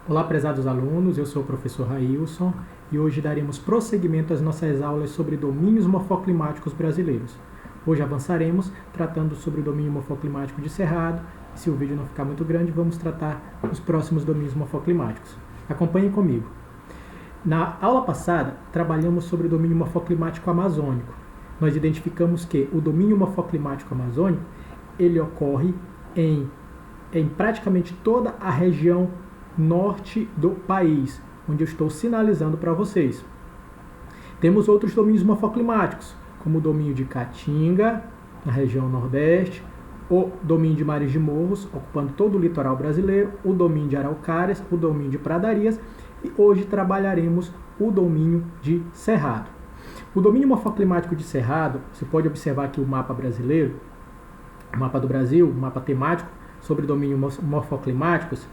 Olá, prezados alunos, eu sou o professor Railson e hoje daremos prosseguimento às nossas aulas sobre domínios morfoclimáticos brasileiros. Hoje avançaremos tratando sobre o domínio morfoclimático de Cerrado. Se o vídeo não ficar muito grande, vamos tratar os próximos domínios morfoclimáticos. Acompanhem comigo. Na aula passada, trabalhamos sobre o domínio morfoclimático amazônico. Nós identificamos que o domínio morfoclimático amazônico ele ocorre em praticamente toda a região norte do país, onde eu estou sinalizando para vocês. Temos outros domínios morfoclimáticos, como o domínio de Caatinga, na região nordeste, o domínio de Mares de Morros, ocupando todo o litoral brasileiro, o domínio de Araucárias, o domínio de Pradarias, e hoje trabalharemos o domínio de Cerrado. O domínio morfoclimático de Cerrado, você pode observar aqui o mapa brasileiro, o mapa do Brasil, o mapa temático sobre domínios morfoclimáticos.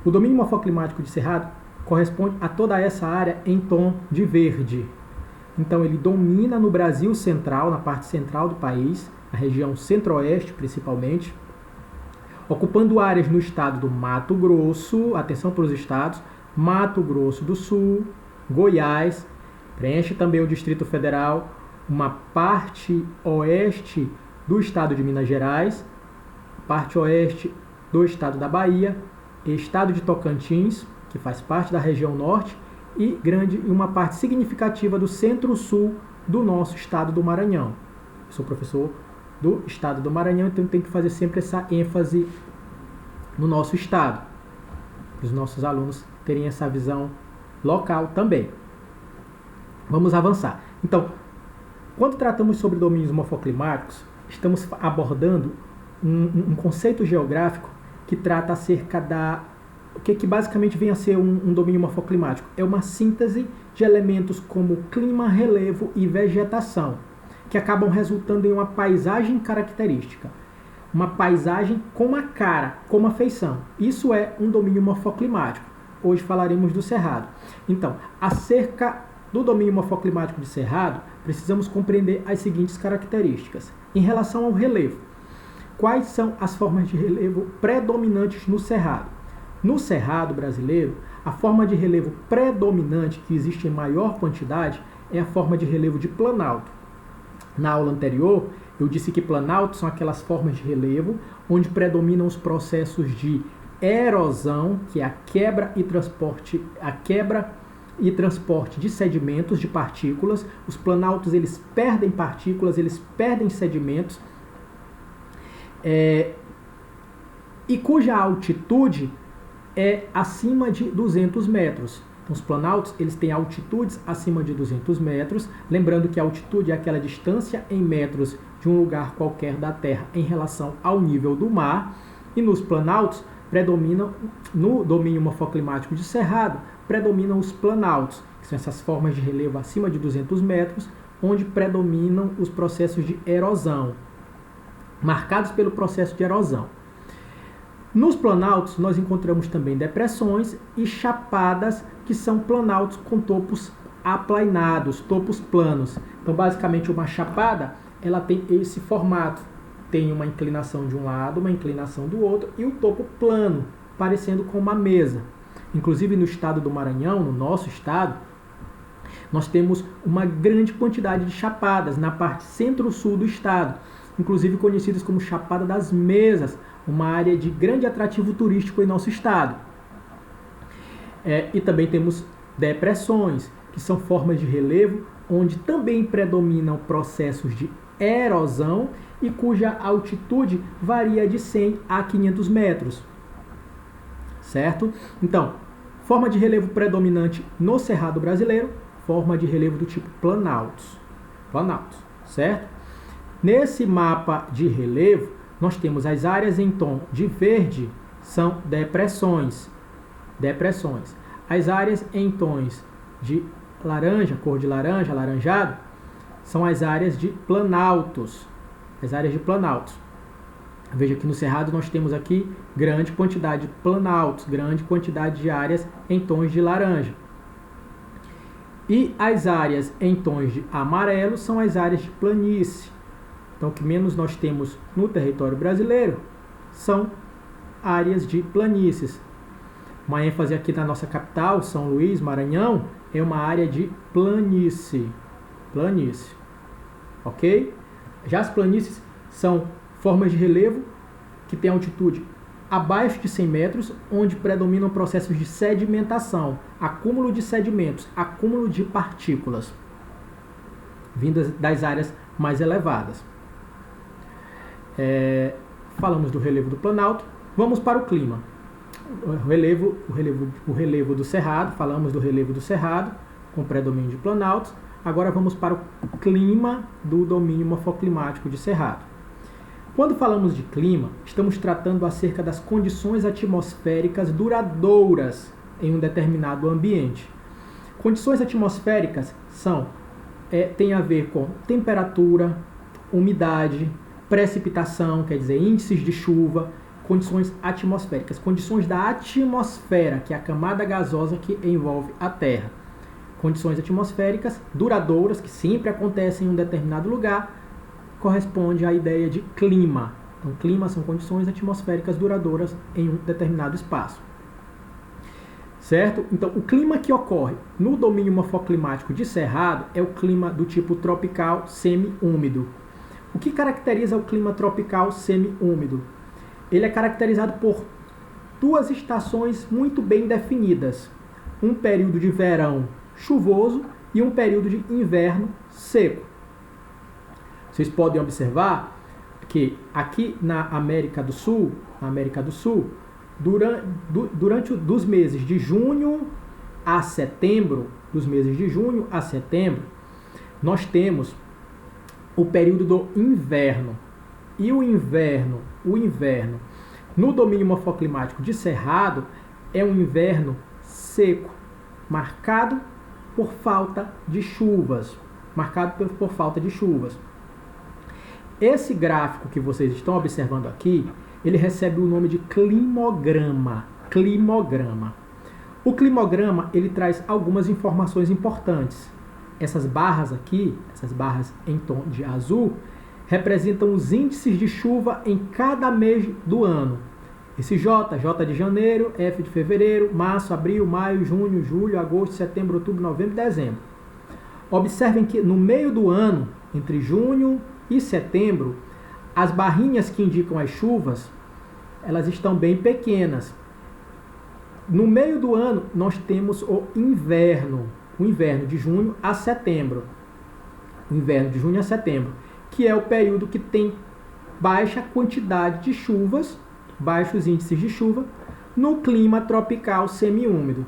O domínio morfoclimático de Cerrado corresponde a toda essa área em tom de verde. Então ele domina no Brasil central, na parte central do país, na região centro-oeste principalmente, ocupando áreas no estado do Mato Grosso, atenção para os estados, Mato Grosso do Sul, Goiás, preenche também o Distrito Federal, uma parte oeste do estado de Minas Gerais, parte oeste do estado da Bahia, estado de Tocantins, que faz parte da região norte, e uma parte significativa do centro-sul do nosso estado do Maranhão. Eu sou professor do estado do Maranhão, então tem que fazer sempre essa ênfase no nosso estado, para os nossos alunos terem essa visão local também. Vamos avançar. Então, quando tratamos sobre domínios morfoclimáticos, estamos abordando um conceito geográfico que trata acerca o que basicamente vem a ser um domínio morfoclimático. É uma síntese de elementos como clima, relevo e vegetação, que acabam resultando em uma paisagem característica. Uma paisagem com uma cara, com uma feição. Isso é um domínio morfoclimático. Hoje falaremos do Cerrado. Então, acerca do domínio morfoclimático de Cerrado, precisamos compreender as seguintes características. Em relação ao relevo, quais são as formas de relevo predominantes no Cerrado? No Cerrado brasileiro, a forma de relevo predominante, que existe em maior quantidade, é a forma de relevo de planalto. Na aula anterior, eu disse que planalto são aquelas formas de relevo onde predominam os processos de erosão, que é a quebra e transporte de sedimentos, de partículas. Os planaltos eles perdem partículas, eles perdem sedimentos, e cuja altitude é acima de 200 metros. Então, os planaltos eles têm altitudes acima de 200 metros. Lembrando que a altitude é aquela distância em metros de um lugar qualquer da Terra em relação ao nível do mar. E nos planaltos, no domínio morfoclimático de Cerrado, predominam os planaltos, que são essas formas de relevo acima de 200 metros, onde predominam os processos de erosão, marcados pelo processo de erosão. Nos planaltos, nós encontramos também depressões e chapadas, que são planaltos com topos aplainados, topos planos. Então, basicamente, uma chapada ela tem esse formato. Tem uma inclinação de um lado, uma inclinação do outro, e o topo plano, parecendo com uma mesa. Inclusive, no estado do Maranhão, no nosso estado, nós temos uma grande quantidade de chapadas na parte centro-sul do estado, inclusive conhecidas como Chapada das Mesas, uma área de grande atrativo turístico em nosso estado. E também temos depressões, que são formas de relevo onde também predominam processos de erosão e cuja altitude varia de 100 a 500 metros. Certo? Então, forma de relevo predominante no Cerrado brasileiro, forma de relevo do tipo planaltos. Planaltos, certo? Nesse mapa de relevo, nós temos as áreas em tom de verde, são depressões. Depressões. As áreas em tons de laranja, cor de laranja, alaranjado, são as áreas de planaltos. As áreas de planaltos. Veja que no Cerrado nós temos aqui grande quantidade de planaltos, grande quantidade de áreas em tons de laranja. E as áreas em tons de amarelo são as áreas de planície. Então, o que menos nós temos no território brasileiro são áreas de planícies. Uma ênfase aqui na nossa capital, São Luís, Maranhão, é uma área de planície. Planície. Ok? Já as planícies são formas de relevo que têm altitude abaixo de 100 metros, onde predominam processos de sedimentação, acúmulo de sedimentos, acúmulo de partículas, vindas das áreas mais elevadas. Falamos do relevo do Planalto, vamos para o clima. O relevo do Cerrado, falamos do relevo do Cerrado, com predomínio de planaltos. Agora vamos para o clima do domínio morfoclimático de Cerrado. Quando falamos de clima, estamos tratando acerca das condições atmosféricas duradouras em um determinado ambiente. Condições atmosféricas têm a ver com temperatura, umidade, precipitação, quer dizer, índices de chuva, condições atmosféricas, condições da atmosfera, que é a camada gasosa que envolve a Terra. Condições atmosféricas duradouras, que sempre acontecem em um determinado lugar, corresponde à ideia de clima. Então, clima são condições atmosféricas duradouras em um determinado espaço. Certo? Então, o clima que ocorre no domínio morfoclimático de Cerrado é o clima do tipo tropical semi-úmido. O que caracteriza o clima tropical semi-úmido? Ele é caracterizado por duas estações muito bem definidas. Um período de verão chuvoso e um período de inverno seco. Vocês podem observar que aqui na América do Sul, durante dos meses de junho a setembro, nós temos o período do inverno. E o inverno, no domínio morfoclimático de Cerrado, é um inverno seco, marcado por falta de chuvas. Esse gráfico que vocês estão observando aqui, ele recebe o nome de climograma. O climograma, ele traz algumas informações importantes. Essas barras aqui, essas barras em tom de azul, representam os índices de chuva em cada mês do ano. Esse J de janeiro, F de fevereiro, março, abril, maio, junho, julho, agosto, setembro, outubro, novembro e dezembro. Observem que no meio do ano, entre junho e setembro, as barrinhas que indicam as chuvas, elas estão bem pequenas. No meio do ano, nós temos o inverno de junho a setembro. Que é o período que tem baixa quantidade de chuvas, baixos índices de chuva, no clima tropical semiúmido.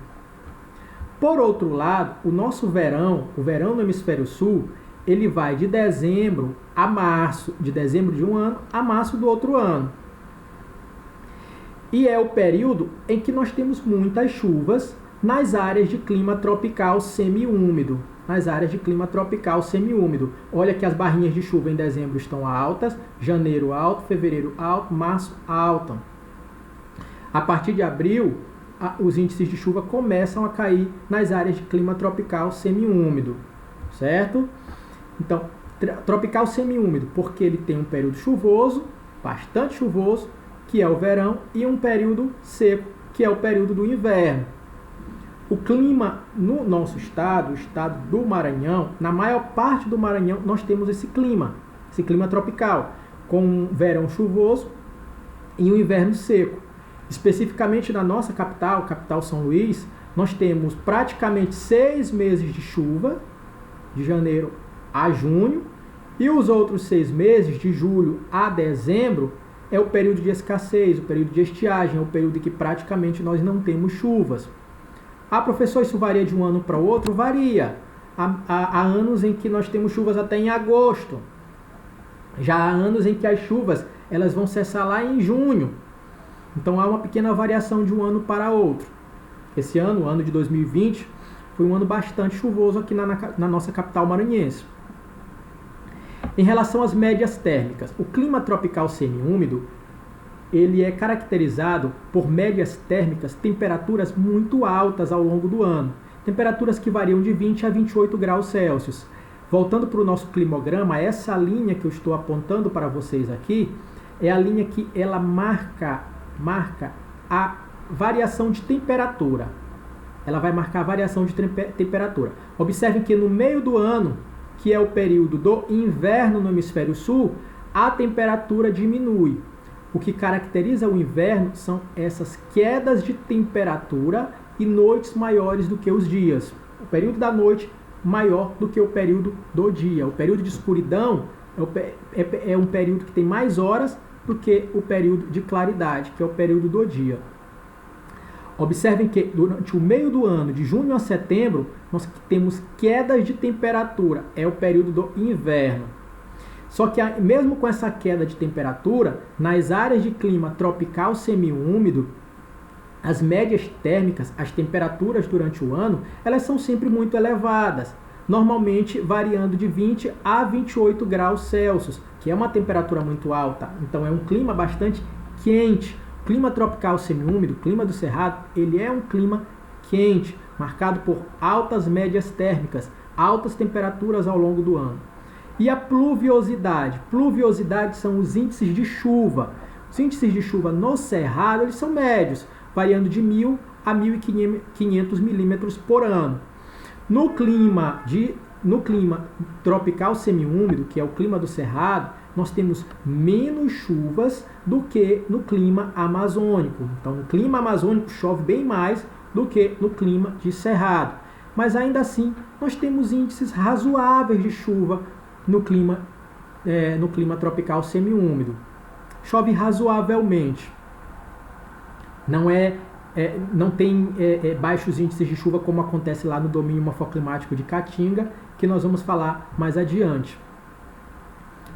Por outro lado, o nosso verão, o verão no hemisfério sul, ele vai de dezembro a março, de dezembro de um ano a março do outro ano. E é o período em que nós temos muitas chuvas nas áreas de clima tropical semiúmido. Olha que as barrinhas de chuva em dezembro estão altas, janeiro alto, fevereiro alto, março alto. A partir de abril, os índices de chuva começam a cair nas áreas de clima tropical semiúmido, certo? Então, tropical semiúmido, porque ele tem um período chuvoso, bastante chuvoso, que é o verão, e um período seco, que é o período do inverno. O clima no nosso estado, o estado do Maranhão, na maior parte do Maranhão, nós temos esse clima tropical, com um verão chuvoso e um inverno seco. Especificamente na nossa capital São Luís, nós temos praticamente 6 meses de chuva, de janeiro a junho, e os outros 6 meses, de julho a dezembro, é o período de escassez, o período de estiagem, é o período em que praticamente nós não temos chuvas. Ah, professor, isso varia de um ano para o outro? Varia. Há anos em que nós temos chuvas até em agosto. Já há anos em que as chuvas elas vão cessar lá em junho. Então há uma pequena variação de um ano para outro. Esse ano, o ano de 2020, foi um ano bastante chuvoso aqui na nossa capital maranhense. Em relação às médias térmicas, o clima tropical semiúmido, ele é caracterizado por médias térmicas, temperaturas muito altas ao longo do ano. Temperaturas que variam de 20 a 28 graus Celsius. Voltando para o nosso climograma, essa linha que eu estou apontando para vocês aqui, é a linha que ela marca variação de temperatura. Ela vai marcar a variação de temperatura. Observem que no meio do ano, que é o período do inverno no hemisfério sul, a temperatura diminui. O que caracteriza o inverno são essas quedas de temperatura e noites maiores do que os dias. O período da noite maior do que o período do dia. O período de escuridão é um período que tem mais horas do que o período de claridade, que é o período do dia. Observem que durante o meio do ano, de junho a setembro, nós temos quedas de temperatura, é o período do inverno. Só que mesmo com essa queda de temperatura, nas áreas de clima tropical semiúmido, as médias térmicas, as temperaturas durante o ano, elas são sempre muito elevadas, normalmente variando de 20 a 28 graus Celsius, que é uma temperatura muito alta. Então é um clima bastante quente. O clima tropical semiúmido, o clima do Cerrado, ele é um clima quente, marcado por altas médias térmicas, altas temperaturas ao longo do ano. E a pluviosidade? Pluviosidade são os índices de chuva. Os índices de chuva no Cerrado, eles são médios, variando de 1.000 a 1.500 milímetros por ano. No clima tropical semiúmido, que é o clima do Cerrado, nós temos menos chuvas do que no clima amazônico. Então, no clima amazônico chove bem mais do que no clima de Cerrado. Mas ainda assim, nós temos índices razoáveis de chuva no clima tropical semiúmido. Chove razoavelmente. Não tem baixos índices de chuva como acontece lá no domínio morfoclimático de Caatinga, que nós vamos falar mais adiante.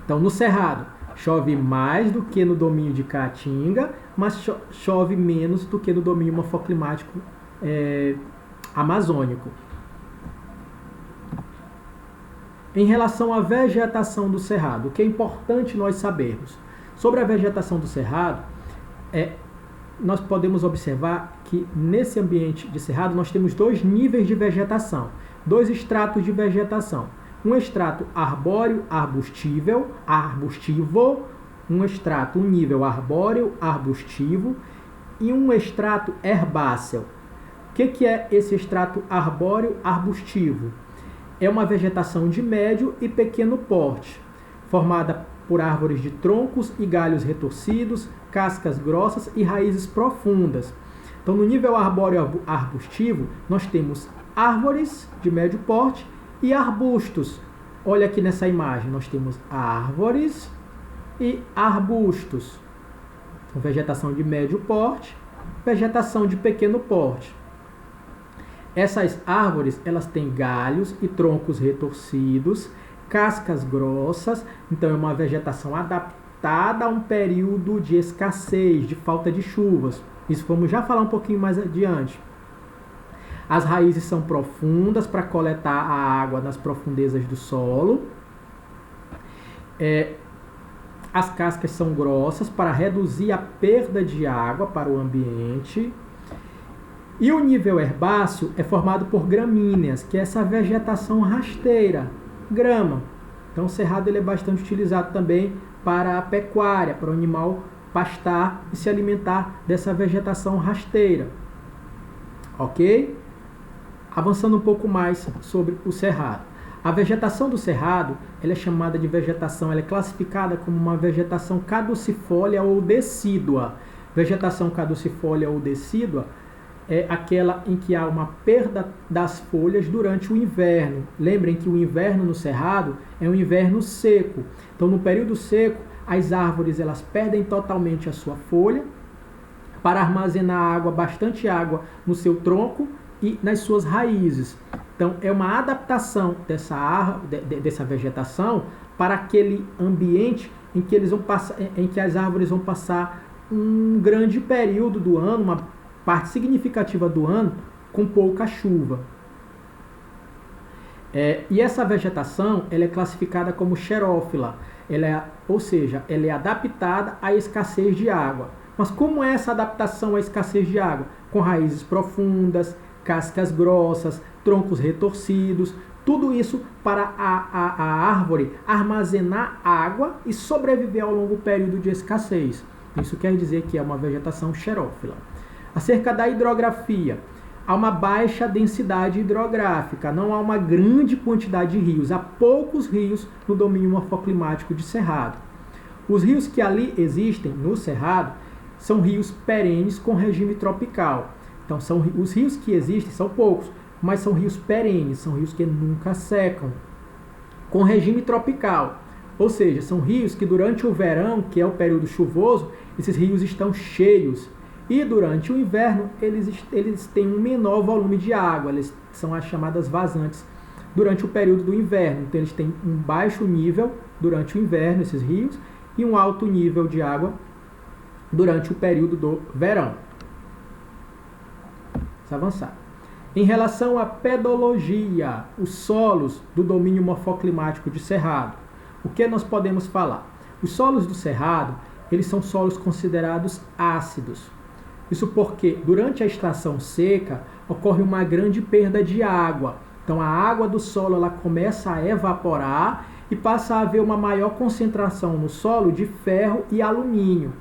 Então, no Cerrado, chove mais do que no domínio de Caatinga, mas chove menos do que no domínio morfoclimático amazônico. Em relação à vegetação do Cerrado, o que é importante nós sabermos? Sobre a vegetação do Cerrado, nós podemos observar que nesse ambiente de Cerrado nós temos dois níveis de vegetação, dois estratos de vegetação. Um extrato arbóreo arbustivo, um nível arbóreo arbustivo e um extrato herbáceo. O que é esse extrato arbóreo arbustivo? É uma vegetação de médio e pequeno porte, formada por árvores de troncos e galhos retorcidos, cascas grossas e raízes profundas. Então, no nível arbóreo arbustivo, nós temos árvores de médio porte e arbustos. Olha aqui nessa imagem, nós temos árvores e arbustos. Então, vegetação de médio porte, vegetação de pequeno porte. Essas árvores, elas têm galhos e troncos retorcidos, cascas grossas, então é uma vegetação adaptada a um período de escassez, de falta de chuvas. Isso vamos já falar um pouquinho mais adiante. As raízes são profundas para coletar a água nas profundezas do solo. As cascas são grossas para reduzir a perda de água para o ambiente. E o nível herbáceo é formado por gramíneas, que é essa vegetação rasteira, grama. Então o cerrado ele é bastante utilizado também para a pecuária, para o animal pastar e se alimentar dessa vegetação rasteira. Ok? Avançando um pouco mais sobre o cerrado. A vegetação do cerrado ela é chamada de vegetação, ela é classificada como uma vegetação caducifólia ou decídua. Vegetação caducifólia ou decídua é aquela em que há uma perda das folhas durante o inverno. Lembrem que o inverno no cerrado é um inverno seco. Então, no período seco, as árvores elas perdem totalmente a sua folha para armazenar água, bastante água no seu tronco e nas suas raízes. Então, é uma adaptação dessa vegetação para aquele ambiente em que as árvores vão passar um grande período do ano, uma parte significativa do ano, com pouca chuva. E essa vegetação ela é classificada como xerófila, ou seja, ela é adaptada à escassez de água. Mas como é essa adaptação à escassez de água? Com raízes profundas, cascas grossas, troncos retorcidos, tudo isso para a árvore armazenar água e sobreviver ao longo período de escassez. Isso quer dizer que é uma vegetação xerófila. Acerca da hidrografia, há uma baixa densidade hidrográfica, não há uma grande quantidade de rios, há poucos rios no domínio morfoclimático de Cerrado. Os rios que ali existem no Cerrado são rios perenes com regime tropical. Então, os rios que existem são poucos, mas são rios perenes, são rios que nunca secam, com regime tropical. Ou seja, são rios que durante o verão, que é o período chuvoso, esses rios estão cheios. E durante o inverno, eles têm um menor volume de água, eles são as chamadas vazantes durante o período do inverno. Então, eles têm um baixo nível durante o inverno, esses rios, e um alto nível de água durante o período do verão. Vamos avançar. Em relação à pedologia, os solos do domínio morfoclimático de Cerrado, o que nós podemos falar? Os solos do Cerrado, eles são solos considerados ácidos. Isso porque durante a estação seca ocorre uma grande perda de água. Então a água do solo ela começa a evaporar e passa a haver uma maior concentração no solo de ferro e alumínio.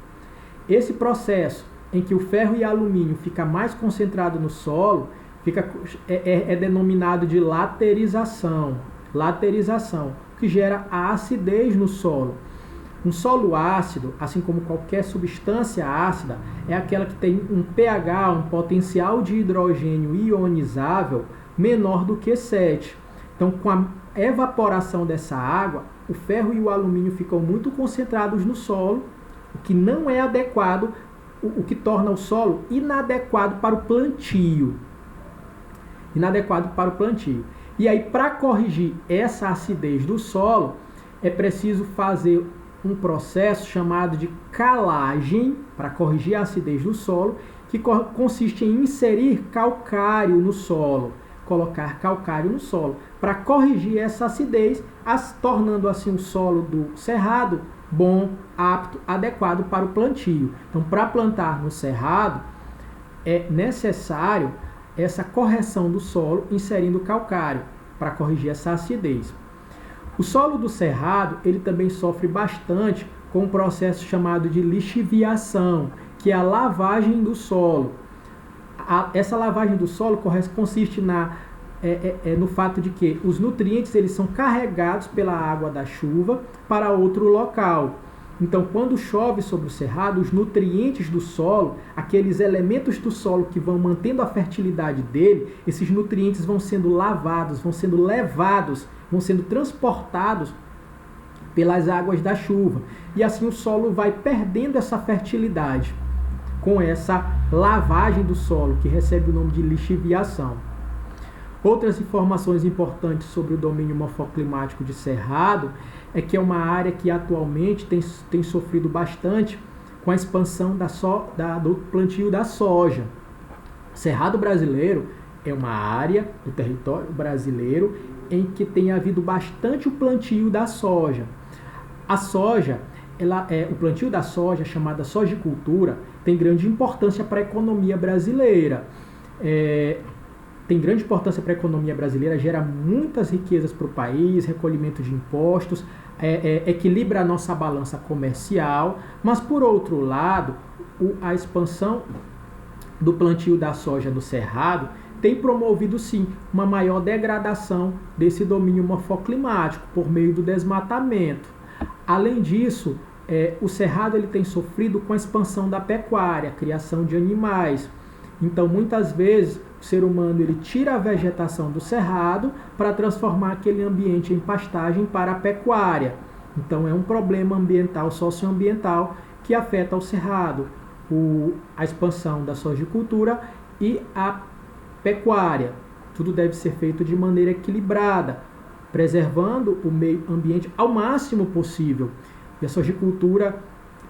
Esse processo em que o ferro e alumínio fica mais concentrado no solo é denominado de laterização. Laterização, que gera a acidez no solo. Um solo ácido, assim como qualquer substância ácida, é aquela que tem um pH, um potencial de hidrogênio ionizável, menor do que 7. Então, com a evaporação dessa água, o ferro e o alumínio ficam muito concentrados no solo, o que não é adequado, o que torna o solo inadequado para o plantio. Inadequado para o plantio. E aí, para corrigir essa acidez do solo, é preciso fazer um processo chamado de calagem, para corrigir a acidez do solo, que consiste em inserir calcário no solo, colocar calcário no solo, para corrigir essa acidez, tornando assim o solo do cerrado bom, apto, adequado para o plantio. Então, para plantar no cerrado, é necessário essa correção do solo inserindo calcário, para corrigir essa acidez. O solo do cerrado, ele também sofre bastante com um processo chamado de lixiviação, que é a lavagem do solo. Essa lavagem do solo consiste no fato de que os nutrientes eles são carregados pela água da chuva para outro local. Então, quando chove sobre o cerrado, os nutrientes do solo, aqueles elementos do solo que vão mantendo a fertilidade dele, esses nutrientes vão sendo lavados, vão sendo levados, vão sendo transportados pelas águas da chuva. E assim o solo vai perdendo essa fertilidade com essa lavagem do solo, que recebe o nome de lixiviação. Outras informações importantes sobre o domínio morfoclimático de Cerrado é que é uma área que atualmente tem sofrido bastante com a expansão do plantio da soja. Cerrado brasileiro é uma área do território brasileiro em que tem havido bastante o plantio da soja. A soja, o plantio da soja, chamada sojicultura, tem grande importância para a economia brasileira. Tem grande importância para a economia brasileira, gera muitas riquezas para o país, recolhimento de impostos, equilibra a nossa balança comercial, mas por outro lado, a expansão do plantio da soja no Cerrado tem promovido sim uma maior degradação desse domínio morfoclimático por meio do desmatamento. Além disso, o Cerrado ele tem sofrido com a expansão da pecuária, a criação de animais. Então, muitas vezes, o ser humano ele tira a vegetação do cerrado para transformar aquele ambiente em pastagem para a pecuária. Então, é um problema ambiental, socioambiental, que afeta o cerrado, a expansão da sojicultura e a pecuária. Tudo deve ser feito de maneira equilibrada, preservando o meio ambiente ao máximo possível. E a sojicultura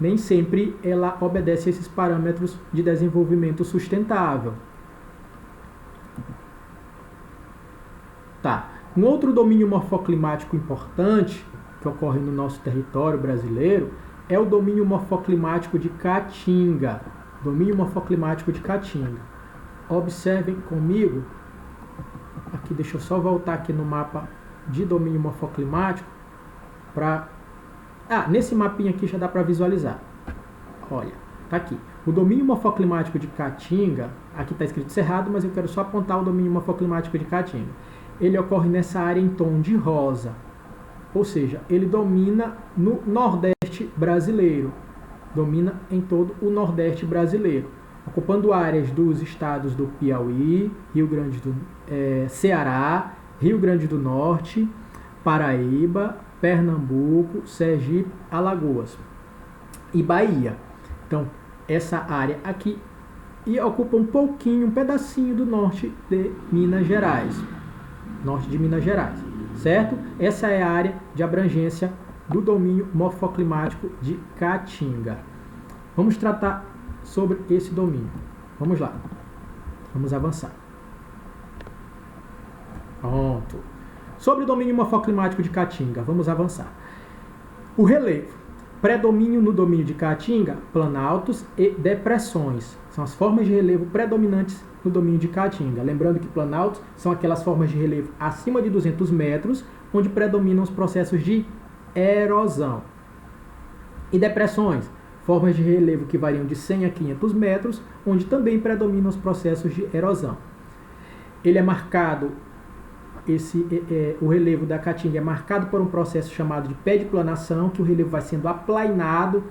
nem sempre ela obedece a esses parâmetros de desenvolvimento sustentável. Tá. Um outro domínio morfoclimático importante que ocorre no nosso território brasileiro é o domínio morfoclimático de Caatinga. Domínio morfoclimático de Caatinga. Observem comigo. Aqui, deixa eu só voltar aqui no mapa de domínio morfoclimático para... nesse mapinha aqui já dá para visualizar. Olha, tá aqui. O domínio morfoclimático de Caatinga, aqui está escrito Cerrado, mas eu quero só apontar o domínio morfoclimático de Caatinga. Ele ocorre nessa área em tom de rosa, ou seja, ele domina no Nordeste brasileiro, domina em todo o Nordeste brasileiro, ocupando áreas dos estados do Piauí, Ceará, Rio Grande do Norte, Paraíba, Pernambuco, Sergipe, Alagoas e Bahia. Então, essa área aqui e ocupa um pedacinho do norte de Minas Gerais. Norte de Minas Gerais, certo? Essa é a área de abrangência do domínio morfoclimático de Caatinga. Vamos tratar sobre esse domínio. Vamos lá. Vamos avançar. Pronto. Sobre o domínio morfoclimático de Caatinga, vamos avançar. O relevo. Predomínio no domínio de Caatinga, planaltos e depressões. São as formas de relevo predominantes no domínio de Caatinga. Lembrando que planaltos são aquelas formas de relevo acima de 200 metros, onde predominam os processos de erosão. E depressões, formas de relevo que variam de 100 a 500 metros, onde também predominam os processos de erosão. Ele é marcado, o relevo da Caatinga é marcado por um processo chamado de pediplanação, que o relevo vai sendo aplainado,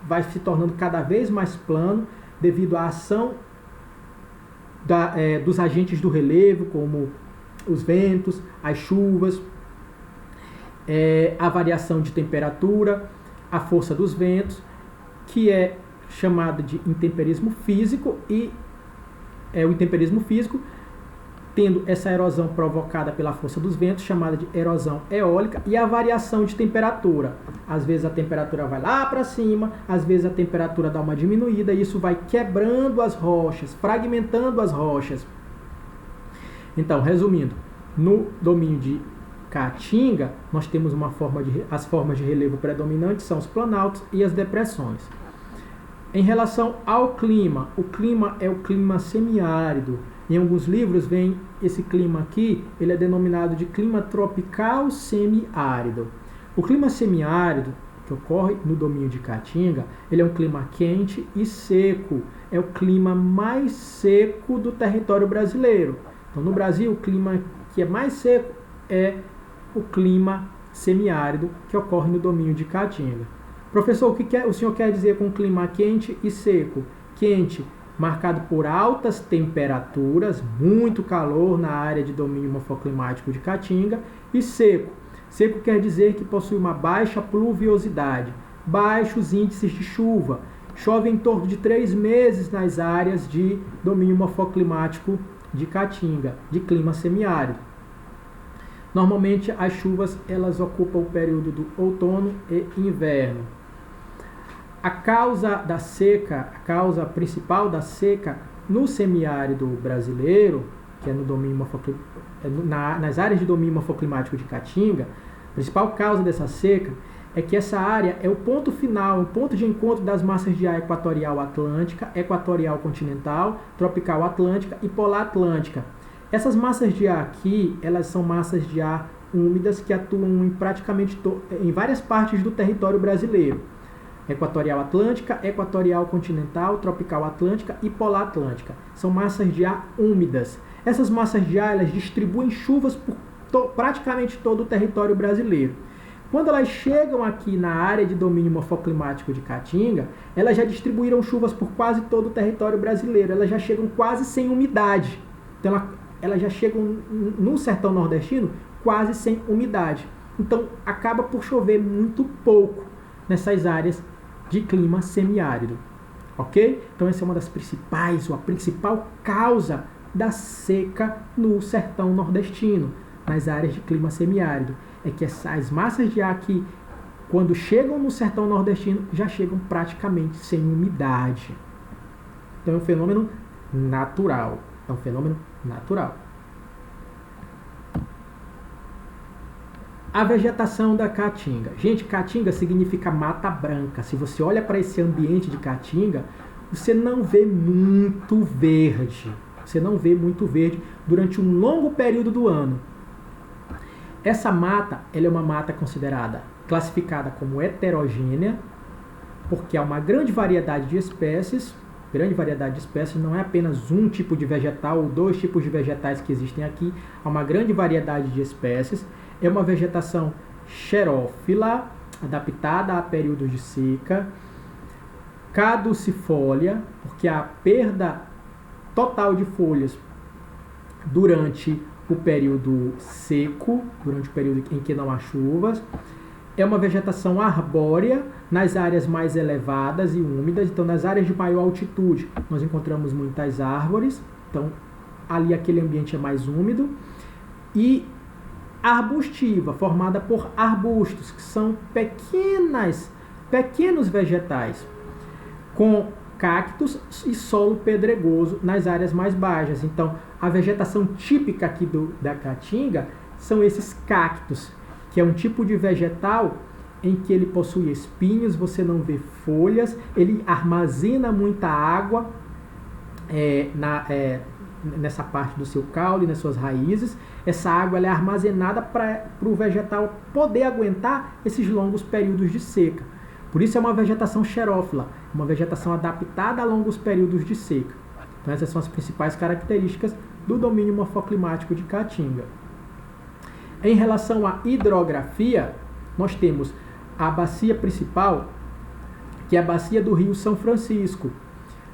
vai se tornando cada vez mais plano, devido à ação dos agentes do relevo, como os ventos, as chuvas, a variação de temperatura, a força dos ventos, que é chamado de intemperismo físico, e o intemperismo físico, tendo essa erosão provocada pela força dos ventos, chamada de erosão eólica, e a variação de temperatura. Às vezes a temperatura vai lá para cima, às vezes a temperatura dá uma diminuída, e isso vai quebrando as rochas, fragmentando as rochas. Então, resumindo, no domínio de Caatinga, nós temos as formas de relevo predominantes são os planaltos e as depressões. Em relação ao clima, o clima é o clima semiárido. Em alguns livros vem esse clima aqui, ele é denominado de clima tropical semiárido. O clima semiárido, que ocorre no domínio de Caatinga, ele é um clima quente e seco. É o clima mais seco do território brasileiro. Então, no Brasil, o clima que é mais seco é o clima semiárido, que ocorre no domínio de Caatinga. Professor, o que o senhor quer dizer com clima quente e seco? Quente, marcado por altas temperaturas, muito calor na área de domínio morfoclimático de Caatinga, e seco. Seco quer dizer que possui uma baixa pluviosidade, baixos índices de chuva. Chove em torno de 3 meses nas áreas de domínio morfoclimático de Caatinga, de clima semiárido. Normalmente as chuvas elas ocupam o período do outono e inverno. A causa principal da seca no semiárido brasileiro, que é no domínio nas áreas de domínio morfoclimático de Caatinga, a principal causa dessa seca é que essa área é o ponto final, o ponto de encontro das massas de ar equatorial atlântica, equatorial continental, tropical atlântica e polar atlântica. Essas massas de ar aqui, elas são massas de ar úmidas que atuam em várias partes do território brasileiro. Equatorial atlântica, equatorial continental, tropical atlântica e polar atlântica. São massas de ar úmidas. Essas massas de ar elas distribuem chuvas por praticamente todo o território brasileiro. Quando elas chegam aqui na área de domínio morfoclimático de Caatinga, elas já distribuíram chuvas por quase todo o território brasileiro. Elas já chegam quase sem umidade. Então, elas já chegam no sertão nordestino quase sem umidade. Então, acaba por chover muito pouco nessas áreas de clima semiárido, ok? Então essa é uma das principais, ou a principal causa da seca no sertão nordestino, nas áreas de clima semiárido, é que essas massas de ar aqui, quando chegam no sertão nordestino, já chegam praticamente sem umidade. Então é um fenômeno natural, A vegetação da Caatinga. Gente, Caatinga significa mata branca. Se você olha para esse ambiente de Caatinga, você não vê muito verde. Durante um longo período do ano. Essa mata, ela é uma mata classificada como heterogênea, porque há uma grande variedade de espécies. Grande variedade de espécies, não é apenas um tipo de vegetal ou dois tipos de vegetais que existem aqui, há uma grande variedade de espécies. É uma vegetação xerófila, adaptada a períodos de seca, caducifólia, porque há perda total de folhas durante o período seco, durante o período em que não há chuvas. É uma vegetação arbórea nas áreas mais elevadas e úmidas. Então, nas áreas de maior altitude, nós encontramos muitas árvores. Então, ali aquele ambiente é mais úmido. E arbustiva, formada por arbustos, que são pequenos vegetais, com cactos e solo pedregoso nas áreas mais baixas. Então, a vegetação típica aqui da Caatinga são esses cactos, que é um tipo de vegetal em que ele possui espinhos, você não vê folhas, ele armazena muita água nessa parte do seu caule, nas suas raízes. Essa água ela é armazenada para o vegetal poder aguentar esses longos períodos de seca. Por isso é uma vegetação xerófila, uma vegetação adaptada a longos períodos de seca. Então essas são as principais características do domínio morfoclimático de Caatinga. Em relação à hidrografia, nós temos a bacia principal, que é a bacia do Rio São Francisco.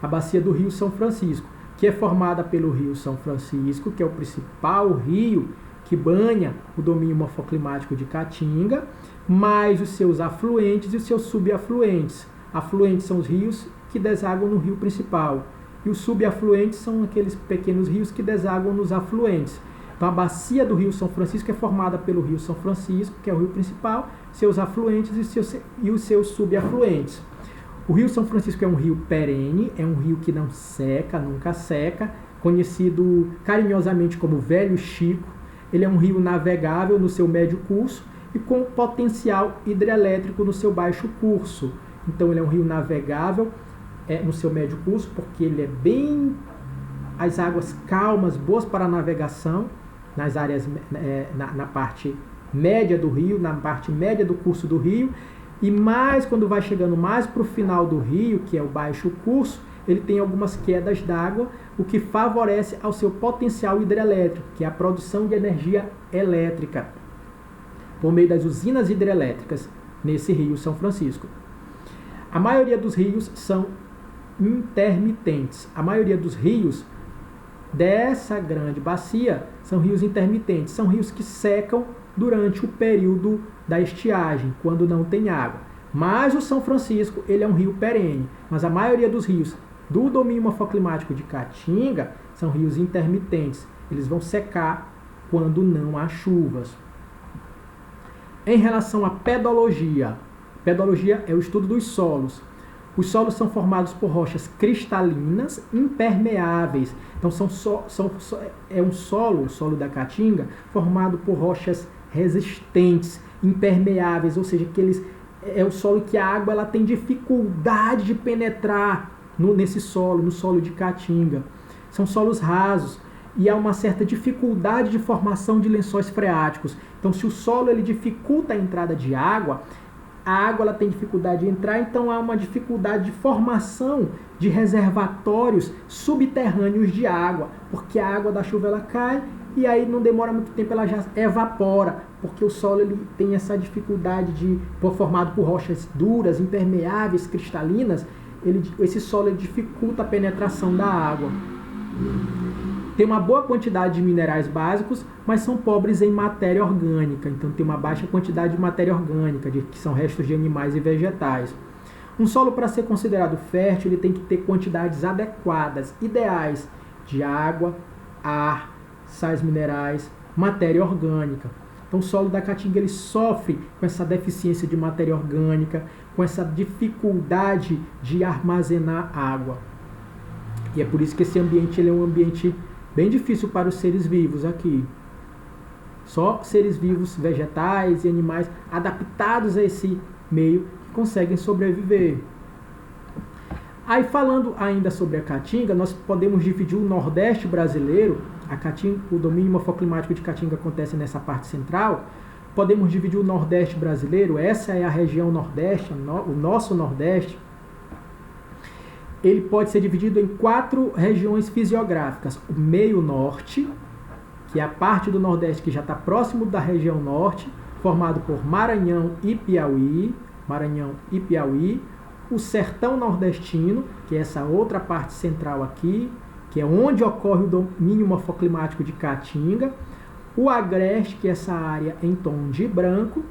A bacia do Rio São Francisco, que é formada pelo Rio São Francisco, que é o principal rio que banha o domínio morfoclimático de Caatinga, mais os seus afluentes e os seus subafluentes. Afluentes são os rios que desaguam no rio principal, e os subafluentes são aqueles pequenos rios que desaguam nos afluentes. Então, a bacia do Rio São Francisco é formada pelo Rio São Francisco, que é o rio principal, seus afluentes e os seus subafluentes. O Rio São Francisco é um rio perene, é um rio que não seca, nunca seca, conhecido carinhosamente como Velho Chico. Ele é um rio navegável no seu médio curso e com potencial hidrelétrico no seu baixo curso. Então, ele é um rio navegável no seu médio curso, porque ele é bem... as águas calmas, boas para a navegação, nas áreas, na parte média do rio, na parte média do curso do rio, e mais quando vai chegando mais para o final do rio, que é o baixo curso, ele tem algumas quedas d'água, o que favorece ao seu potencial hidrelétrico, que é a produção de energia elétrica, por meio das usinas hidrelétricas nesse Rio São Francisco. A maioria dos rios são intermitentes. A maioria dos rios dessa grande bacia são rios intermitentes, são rios que secam durante o período da estiagem, quando não tem água. Mas o São Francisco, ele é um rio perene, mas a maioria dos rios do domínio morfoclimático de Caatinga são rios intermitentes. Eles vão secar quando não há chuvas. Em relação à pedologia, pedologia é o estudo dos solos. Os solos são formados por rochas cristalinas impermeáveis. Então, o solo da Caatinga, formado por rochas resistentes, impermeáveis, ou seja, é o solo que a água ela tem dificuldade de penetrar no solo de Caatinga. São solos rasos e há uma certa dificuldade de formação de lençóis freáticos. Então, se o solo ele dificulta a entrada de água, a água ela tem dificuldade de entrar, então há uma dificuldade de formação de reservatórios subterrâneos de água, porque a água da chuva ela cai e aí não demora muito tempo, ela já evapora, porque o solo ele tem essa dificuldade formado por rochas duras, impermeáveis, cristalinas, esse solo ele dificulta a penetração da água. Tem uma boa quantidade de minerais básicos, mas são pobres em matéria orgânica. Então tem uma baixa quantidade de matéria orgânica, que são restos de animais e vegetais. Um solo, para ser considerado fértil, ele tem que ter quantidades adequadas, ideais, de água, ar, sais minerais, matéria orgânica. Então o solo da Caatinga ele sofre com essa deficiência de matéria orgânica, com essa dificuldade de armazenar água. E é por isso que esse ambiente ele é um ambiente bem difícil para os seres vivos aqui. Só seres vivos, vegetais e animais adaptados a esse meio que conseguem sobreviver. Aí, falando ainda sobre a Caatinga, nós podemos dividir o Nordeste brasileiro. O domínio morfoclimático de Caatinga acontece nessa parte central, podemos dividir o Nordeste brasileiro, essa é a região Nordeste, o nosso Nordeste, ele pode ser dividido em 4 regiões fisiográficas. O meio norte, que é a parte do Nordeste que já está próximo da região norte, formado por Maranhão e Piauí, o sertão nordestino, que é essa outra parte central aqui, que é onde ocorre o domínio morfoclimático de Caatinga, o agreste, que é essa área em tom de branco,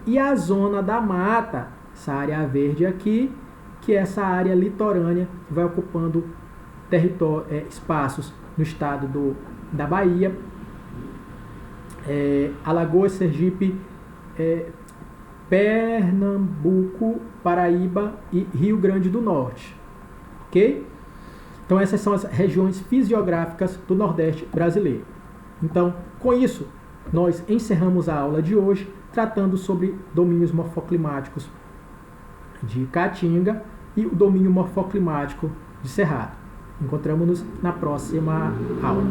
e a zona da mata, essa área verde aqui, que é essa área litorânea que vai ocupando espaços no estado da Bahia, Alagoas, Sergipe, Pernambuco, Paraíba e Rio Grande do Norte. Ok? Então essas são as regiões fisiográficas do Nordeste brasileiro. Então, com isso, nós encerramos a aula de hoje tratando sobre domínios morfoclimáticos de Caatinga e o domínio morfoclimático de Cerrado. Encontramos-nos na próxima aula.